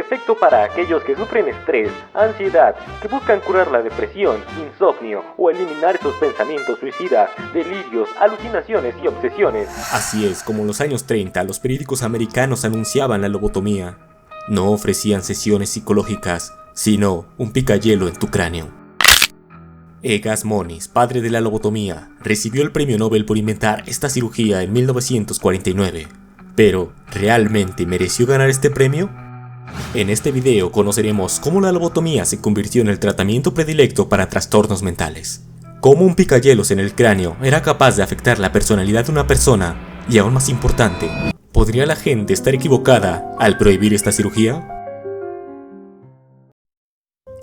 perfecto para aquellos que sufren estrés, ansiedad, que buscan curar la depresión, insomnio o eliminar esos pensamientos suicidas, delirios, alucinaciones y obsesiones. Así es, como en los años 30, los periódicos americanos anunciaban la lobotomía. No ofrecían sesiones psicológicas, sino un picahielo en tu cráneo. Egas Moniz, padre de la lobotomía, recibió el premio Nobel por inventar esta cirugía en 1949. Pero, ¿realmente mereció ganar este premio? En este video conoceremos cómo la lobotomía se convirtió en el tratamiento predilecto para trastornos mentales. Cómo un picahielos en el cráneo era capaz de afectar la personalidad de una persona y, aún más importante, ¿podría la gente estar equivocada al prohibir esta cirugía?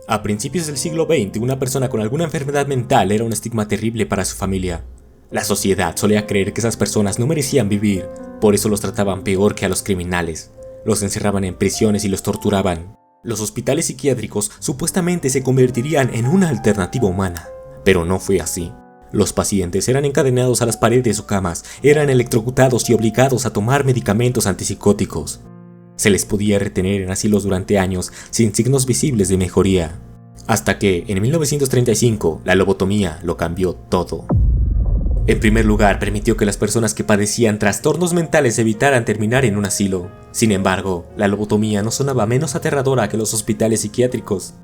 A principios del siglo XX, una persona con alguna enfermedad mental era un estigma terrible para su familia. La sociedad solía creer que esas personas no merecían vivir, por eso los trataban peor que a los criminales. Los encerraban en prisiones y los torturaban. Los hospitales psiquiátricos supuestamente se convertirían en una alternativa humana, pero no fue así. Los pacientes eran encadenados a las paredes o camas, eran electrocutados y obligados a tomar medicamentos antipsicóticos. Se les podía retener en asilos durante años sin signos visibles de mejoría. Hasta que, en 1935, la lobotomía lo cambió todo. En primer lugar, permitió que las personas que padecían trastornos mentales evitaran terminar en un asilo. Sin embargo, la lobotomía no sonaba menos aterradora que los hospitales psiquiátricos.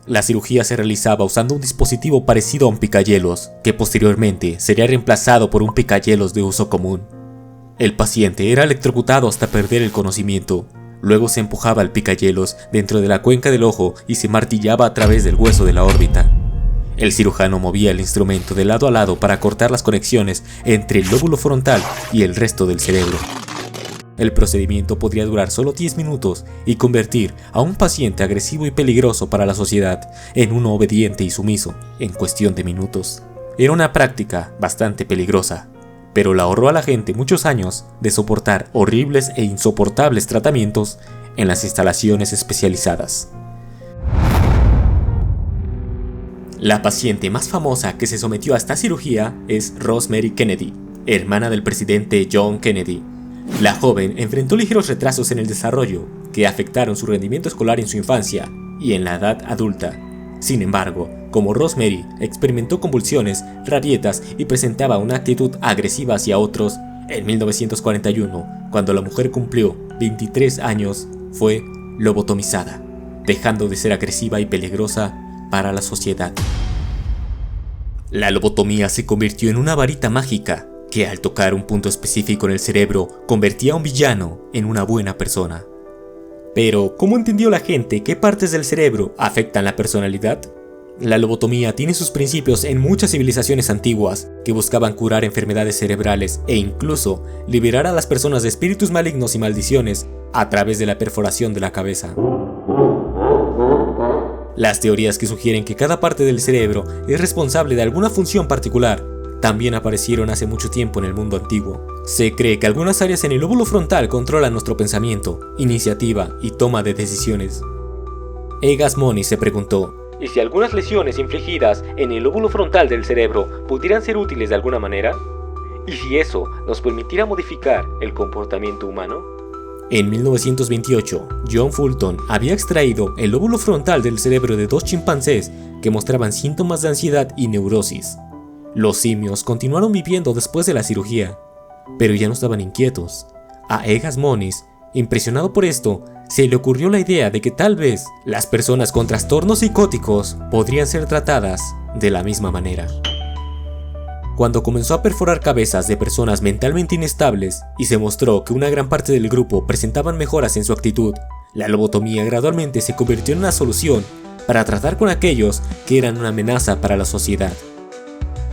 La cirugía se realizaba usando un dispositivo parecido a un picahielos, que posteriormente sería reemplazado por un picahielos de uso común. El paciente era electrocutado hasta perder el conocimiento. Luego se empujaba el picahielos dentro de la cuenca del ojo y se martillaba a través del hueso de la órbita. El cirujano movía el instrumento de lado a lado para cortar las conexiones entre el lóbulo frontal y el resto del cerebro. El procedimiento podría durar solo 10 minutos y convertir a un paciente agresivo y peligroso para la sociedad en uno obediente y sumiso en cuestión de minutos. Era una práctica bastante peligrosa, pero le ahorró a la gente muchos años de soportar horribles e insoportables tratamientos en las instalaciones especializadas. La paciente más famosa que se sometió a esta cirugía es Rosemary Kennedy, hermana del presidente John Kennedy. La joven enfrentó ligeros retrasos en el desarrollo que afectaron su rendimiento escolar en su infancia y en la edad adulta. Sin embargo, como Rosemary experimentó convulsiones, rabietas y presentaba una actitud agresiva hacia otros, en 1941, cuando la mujer cumplió 23 años, fue lobotomizada, dejando de ser agresiva y peligrosa para la sociedad. La lobotomía se convirtió en una varita mágica que, al tocar un punto específico en el cerebro, convertía a un villano en una buena persona. Pero, ¿cómo entendió la gente qué partes del cerebro afectan la personalidad? La lobotomía tiene sus principios en muchas civilizaciones antiguas que buscaban curar enfermedades cerebrales e incluso liberar a las personas de espíritus malignos y maldiciones a través de la perforación de la cabeza. Las teorías que sugieren que cada parte del cerebro es responsable de alguna función particular también aparecieron hace mucho tiempo en el mundo antiguo. Se cree que algunas áreas en el lóbulo frontal controlan nuestro pensamiento, iniciativa y toma de decisiones. Egas Moniz se preguntó: ¿y si algunas lesiones infligidas en el lóbulo frontal del cerebro pudieran ser útiles de alguna manera? ¿Y si eso nos permitiera modificar el comportamiento humano? En 1928, John Fulton había extraído el lóbulo frontal del cerebro de 2 chimpancés que mostraban síntomas de ansiedad y neurosis. Los simios continuaron viviendo después de la cirugía, pero ya no estaban inquietos. A Egas Moniz, impresionado por esto, se le ocurrió la idea de que tal vez las personas con trastornos psicóticos podrían ser tratadas de la misma manera. Cuando comenzó a perforar cabezas de personas mentalmente inestables y se mostró que una gran parte del grupo presentaban mejoras en su actitud, la lobotomía gradualmente se convirtió en una solución para tratar con aquellos que eran una amenaza para la sociedad.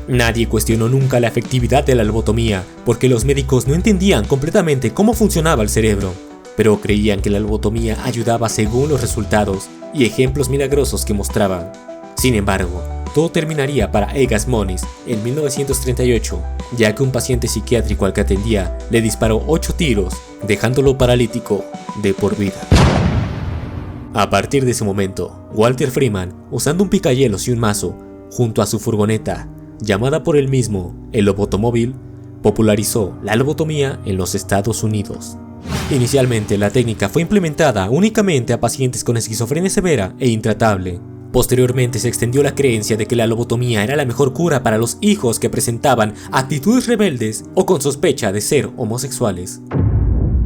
Nadie cuestionó nunca la efectividad de la lobotomía porque los médicos no entendían completamente cómo funcionaba el cerebro, pero creían que la lobotomía ayudaba según los resultados y ejemplos milagrosos que mostraban. Sin embargo, todo terminaría para Egas Moniz en 1938, ya que un paciente psiquiátrico al que atendía le disparó 8 tiros, dejándolo paralítico de por vida. A partir de ese momento, Walter Freeman, usando un picahielos y un mazo, junto a su furgoneta, llamada por él mismo el lobotomóvil, popularizó la lobotomía en los Estados Unidos. Inicialmente, la técnica fue implementada únicamente a pacientes con esquizofrenia severa e intratable. Posteriormente se extendió la creencia de que la lobotomía era la mejor cura para los hijos que presentaban actitudes rebeldes o con sospecha de ser homosexuales.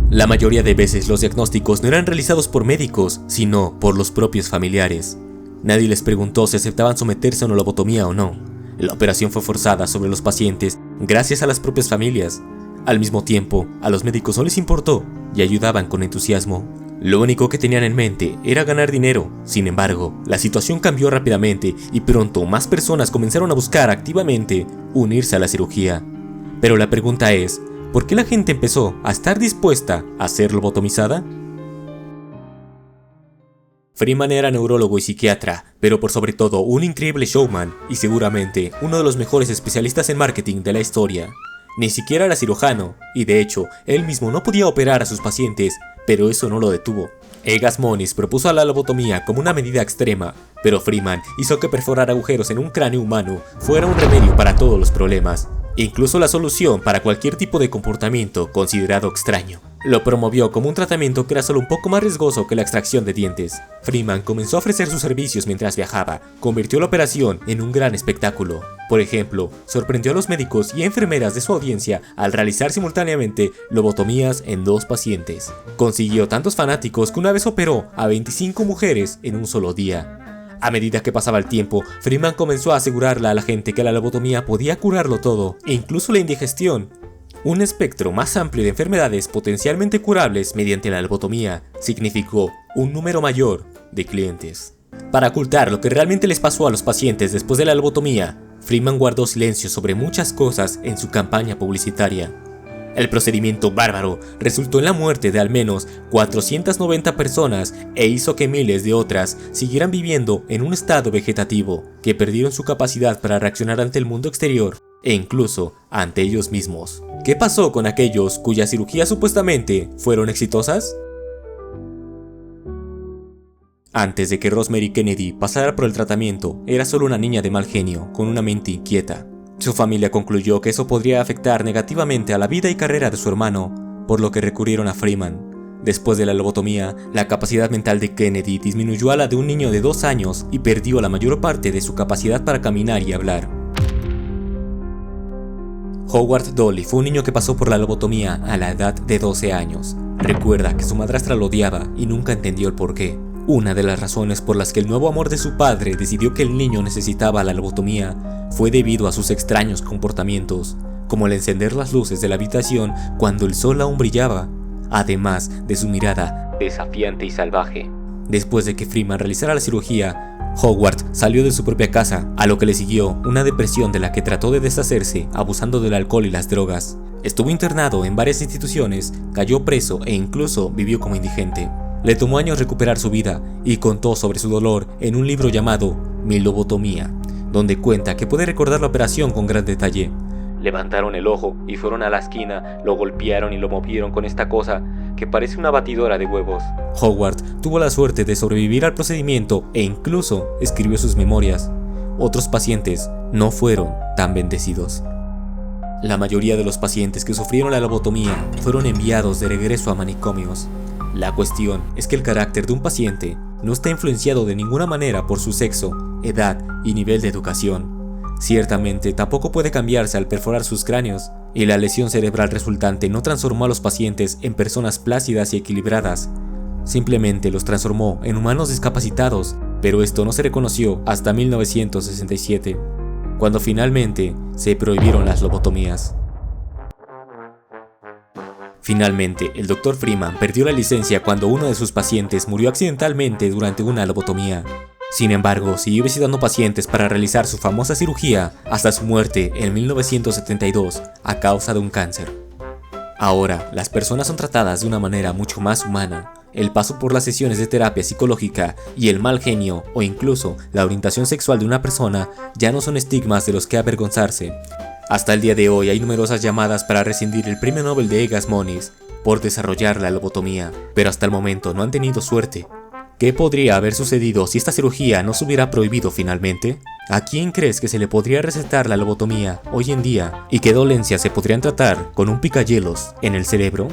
La mayoría de veces los diagnósticos no eran realizados por médicos, sino por los propios familiares. Nadie les preguntó si aceptaban someterse a una lobotomía o no. La operación fue forzada sobre los pacientes gracias a las propias familias. Al mismo tiempo, a los médicos no les importó y ayudaban con entusiasmo. Lo único que tenían en mente era ganar dinero. Sin embargo, la situación cambió rápidamente y pronto más personas comenzaron a buscar activamente unirse a la cirugía. Pero la pregunta es, ¿por qué la gente empezó a estar dispuesta a ser lobotomizada? Freeman era neurólogo y psiquiatra, pero por sobre todo un increíble showman y seguramente uno de los mejores especialistas en marketing de la historia. Ni siquiera era cirujano, y de hecho, él mismo no podía operar a sus pacientes, pero eso no lo detuvo. Egas Moniz propuso la lobotomía como una medida extrema, pero Freeman hizo que perforar agujeros en un cráneo humano fuera un remedio para todos los problemas, incluso la solución para cualquier tipo de comportamiento considerado extraño. Lo promovió como un tratamiento que era solo un poco más riesgoso que la extracción de dientes. Freeman comenzó a ofrecer sus servicios mientras viajaba, convirtió la operación en un gran espectáculo. Por ejemplo, sorprendió a los médicos y enfermeras de su audiencia al realizar simultáneamente lobotomías en 2 pacientes. Consiguió tantos fanáticos que una vez operó a 25 mujeres en un solo día. A medida que pasaba el tiempo, Freeman comenzó a asegurarle a la gente que la lobotomía podía curarlo todo, incluso la indigestión. Un espectro más amplio de enfermedades potencialmente curables mediante la lobotomía significó un número mayor de clientes. Para ocultar lo que realmente les pasó a los pacientes después de la lobotomía, Freeman guardó silencio sobre muchas cosas en su campaña publicitaria. El procedimiento bárbaro resultó en la muerte de al menos 490 personas e hizo que miles de otras siguieran viviendo en un estado vegetativo, que perdieron su capacidad para reaccionar ante el mundo exterior e incluso ante ellos mismos. ¿Qué pasó con aquellos cuyas cirugías supuestamente fueron exitosas? Antes de que Rosemary Kennedy pasara por el tratamiento, era solo una niña de mal genio, con una mente inquieta. Su familia concluyó que eso podría afectar negativamente a la vida y carrera de su hermano, por lo que recurrieron a Freeman. Después de la lobotomía, la capacidad mental de Kennedy disminuyó a la de un niño de 2 años y perdió la mayor parte de su capacidad para caminar y hablar. Howard Dolly fue un niño que pasó por la lobotomía a la edad de 12 años. Recuerda que su madrastra lo odiaba y nunca entendió el porqué. Una de las razones por las que el nuevo amor de su padre decidió que el niño necesitaba la lobotomía fue debido a sus extraños comportamientos, como el encender las luces de la habitación cuando el sol aún brillaba, además de su mirada desafiante y salvaje. Después de que Freeman realizara la cirugía, Howard salió de su propia casa, a lo que le siguió una depresión de la que trató de deshacerse abusando del alcohol y las drogas. Estuvo internado en varias instituciones, cayó preso e incluso vivió como indigente. Le tomó años recuperar su vida y contó sobre su dolor en un libro llamado Mi lobotomía, donde cuenta que puede recordar la operación con gran detalle. Levantaron el ojo y fueron a la esquina, lo golpearon y lo movieron con esta cosa que parece una batidora de huevos. Howard tuvo la suerte de sobrevivir al procedimiento e incluso escribió sus memorias. Otros pacientes no fueron tan bendecidos. La mayoría de los pacientes que sufrieron la lobotomía fueron enviados de regreso a manicomios. La cuestión es que el carácter de un paciente no está influenciado de ninguna manera por su sexo, edad y nivel de educación. Ciertamente tampoco puede cambiarse al perforar sus cráneos, y la lesión cerebral resultante no transformó a los pacientes en personas plácidas y equilibradas. Simplemente los transformó en humanos discapacitados, pero esto no se reconoció hasta 1967, cuando finalmente se prohibieron las lobotomías. Finalmente, el Dr. Freeman perdió la licencia cuando uno de sus pacientes murió accidentalmente durante una lobotomía. Sin embargo, siguió visitando pacientes para realizar su famosa cirugía hasta su muerte en 1972 a causa de un cáncer. Ahora, las personas son tratadas de una manera mucho más humana. El paso por las sesiones de terapia psicológica y el mal genio o incluso la orientación sexual de una persona ya no son estigmas de los que avergonzarse. Hasta el día de hoy hay numerosas llamadas para rescindir el premio Nobel de Egas Moniz por desarrollar la lobotomía, pero hasta el momento no han tenido suerte. ¿Qué podría haber sucedido si esta cirugía no se hubiera prohibido finalmente? ¿A quién crees que se le podría recetar la lobotomía hoy en día y qué dolencias se podrían tratar con un picayelos en el cerebro?